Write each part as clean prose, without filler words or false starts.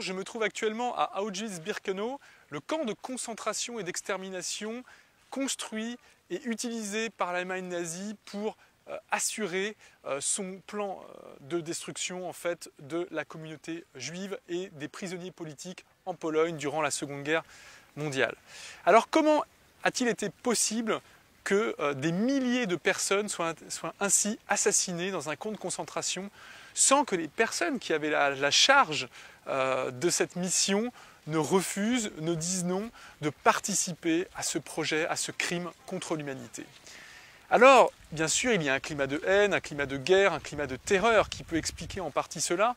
bonjour, je me trouve actuellement à Auschwitz-Birkenau, le camp de concentration et d'extermination construit et utilisé par l'Allemagne nazie pour assurer son plan de destruction en fait, de la communauté juive et des prisonniers politiques en Pologne durant la Seconde Guerre mondiale. Alors comment a-t-il été possible que des milliers de personnes soient ainsi assassinées dans un camp de concentration sans que les personnes qui avaient la charge de cette mission ne refusent, ne disent non de participer à ce projet, à ce crime contre l'humanité. Alors, bien sûr, il y a un climat de haine, un climat de guerre, un climat de terreur qui peut expliquer en partie cela,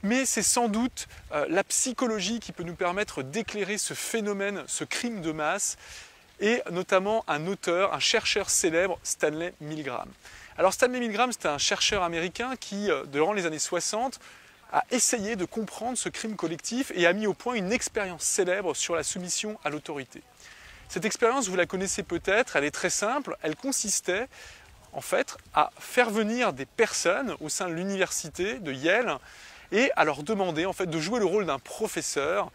mais c'est sans doute la psychologie qui peut nous permettre d'éclairer ce phénomène, ce crime de masse, et notamment un auteur, un chercheur célèbre, Stanley Milgram. Alors Stanley Milgram, c'est un chercheur américain qui, durant les années 60, a essayé de comprendre ce crime collectif et a mis au point une expérience célèbre sur la soumission à l'autorité. Cette expérience, vous la connaissez peut-être, elle est très simple, elle consistait en fait à faire venir des personnes au sein de l'université de Yale et à leur demander en fait de jouer le rôle d'un professeur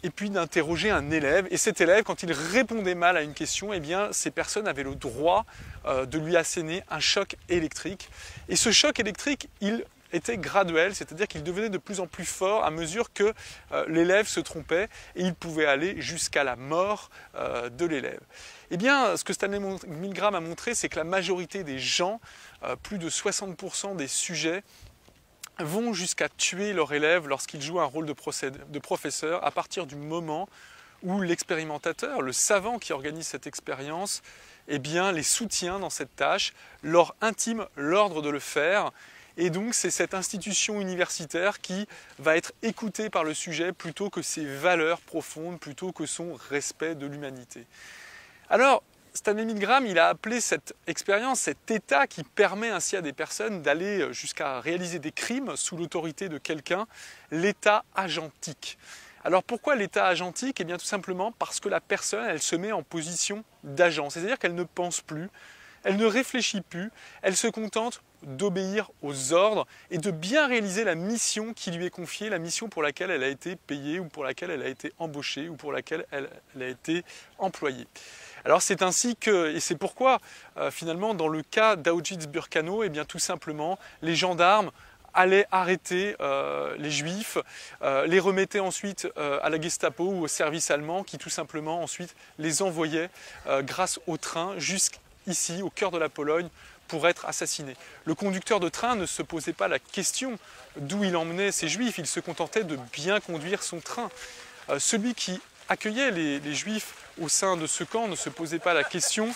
et puis d'interroger un élève. Et cet élève, quand il répondait mal à une question, eh bien, ces personnes avaient le droit de lui asséner un choc électrique. Et ce choc électrique, il était graduel, c'est-à-dire qu'il devenait de plus en plus fort à mesure que l'élève se trompait et il pouvait aller jusqu'à la mort de l'élève. Eh bien, ce que Stanley Milgram a montré, c'est que la majorité des gens, plus de 60% des sujets, vont jusqu'à tuer leur élève lorsqu'il joue un rôle de professeur à partir du moment où l'expérimentateur, le savant qui organise cette expérience, eh bien, les soutient dans cette tâche, leur intime l'ordre de le faire. Et donc c'est cette institution universitaire qui va être écoutée par le sujet plutôt que ses valeurs profondes, plutôt que son respect de l'humanité. Alors, Stanley Milgram, il a appelé cette expérience, cet état qui permet ainsi à des personnes d'aller jusqu'à réaliser des crimes sous l'autorité de quelqu'un, l'état agentique. Alors pourquoi l'état agentique? Eh bien tout simplement parce que la personne, elle se met en position d'agent, c'est-à-dire qu'elle ne pense plus, elle ne réfléchit plus, elle se contente d'obéir aux ordres et de bien réaliser la mission qui lui est confiée, la mission pour laquelle elle a été payée ou pour laquelle elle a été embauchée ou pour laquelle elle a été employée. Alors c'est ainsi que, et c'est pourquoi finalement dans le cas d'Auschwitz-Birkenau, eh bien tout simplement les gendarmes allaient arrêter les juifs, les remettaient ensuite à la Gestapo ou au service allemand qui tout simplement ensuite les envoyait grâce au train jusqu'ici au cœur de la Pologne pour être assassiné. Le conducteur de train ne se posait pas la question d'où il emmenait ces juifs, il se contentait de bien conduire son train. Celui qui accueillait les juifs au sein de ce camp ne se posait pas la question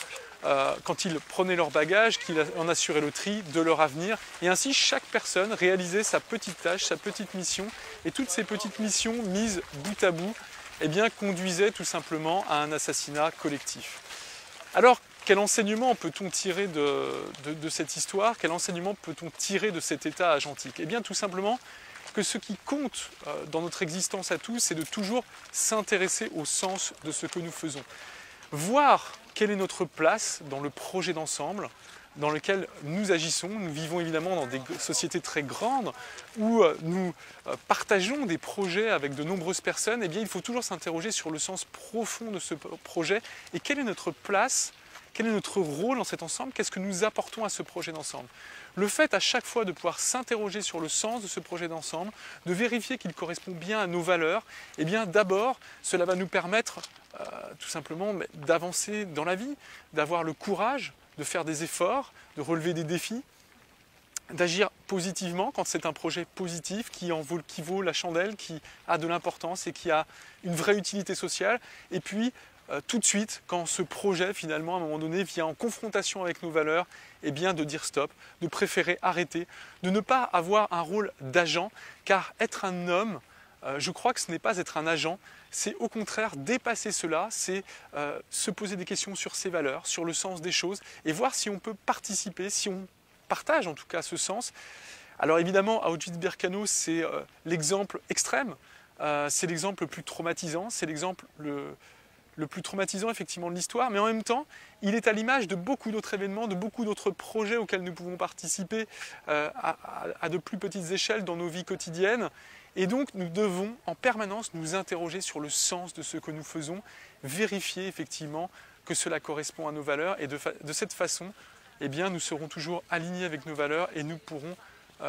quand ils prenaient leur bagage, qu'il en assurait le tri de leur avenir. Et ainsi, chaque personne réalisait sa petite tâche, sa petite mission. Et toutes ces petites missions mises bout à bout, eh bien, conduisaient tout simplement à un assassinat collectif. Alors, quel enseignement peut-on tirer de cette histoire? Quel enseignement peut-on tirer de cet état agentique? Eh bien, tout simplement que ce qui compte dans notre existence à tous, c'est de toujours s'intéresser au sens de ce que nous faisons. Voir quelle est notre place dans le projet d'ensemble dans lequel nous agissons. Nous vivons évidemment dans des sociétés très grandes où nous partageons des projets avec de nombreuses personnes. Eh bien, il faut toujours s'interroger sur le sens profond de ce projet et quelle est notre place, quel est notre rôle dans cet ensemble, qu'est-ce que nous apportons à ce projet d'ensemble. Le fait à chaque fois de pouvoir s'interroger sur le sens de ce projet d'ensemble, de vérifier qu'il correspond bien à nos valeurs, eh bien d'abord, cela va nous permettre tout simplement d'avancer dans la vie, d'avoir le courage de faire des efforts, de relever des défis, d'agir positivement quand c'est un projet positif qui vaut la chandelle, qui a de l'importance et qui a une vraie utilité sociale. Et puis, tout de suite, quand ce projet, finalement, à un moment donné, vient en confrontation avec nos valeurs, eh bien de dire stop, de préférer arrêter, de ne pas avoir un rôle d'agent, car être un homme, je crois que ce n'est pas être un agent, c'est au contraire dépasser cela, c'est se poser des questions sur ses valeurs, sur le sens des choses, et voir si on peut participer, si on partage en tout cas ce sens. Alors évidemment, à Auschwitz-Birkenau, c'est l'exemple extrême, c'est l'exemple le plus traumatisant, c'est l'exemple le plus traumatisant effectivement de l'histoire, mais en même temps, il est à l'image de beaucoup d'autres événements, de beaucoup d'autres projets auxquels nous pouvons participer à de plus petites échelles dans nos vies quotidiennes. Et donc, nous devons en permanence nous interroger sur le sens de ce que nous faisons, vérifier effectivement que cela correspond à nos valeurs, et de cette façon, eh bien, nous serons toujours alignés avec nos valeurs et nous pourrons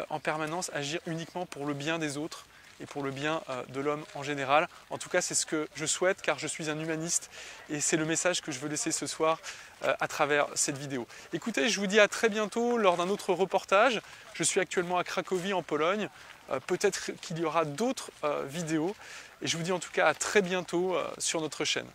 en permanence agir uniquement pour le bien des autres et pour le bien de l'homme en général. En tout cas, c'est ce que je souhaite, car je suis un humaniste et c'est le message que je veux laisser ce soir à travers cette vidéo. Écoutez, je vous dis à très bientôt lors d'un autre reportage. Je suis actuellement à Cracovie en Pologne. Peut-être qu'il y aura d'autres vidéos et je vous dis en tout cas à très bientôt sur notre chaîne.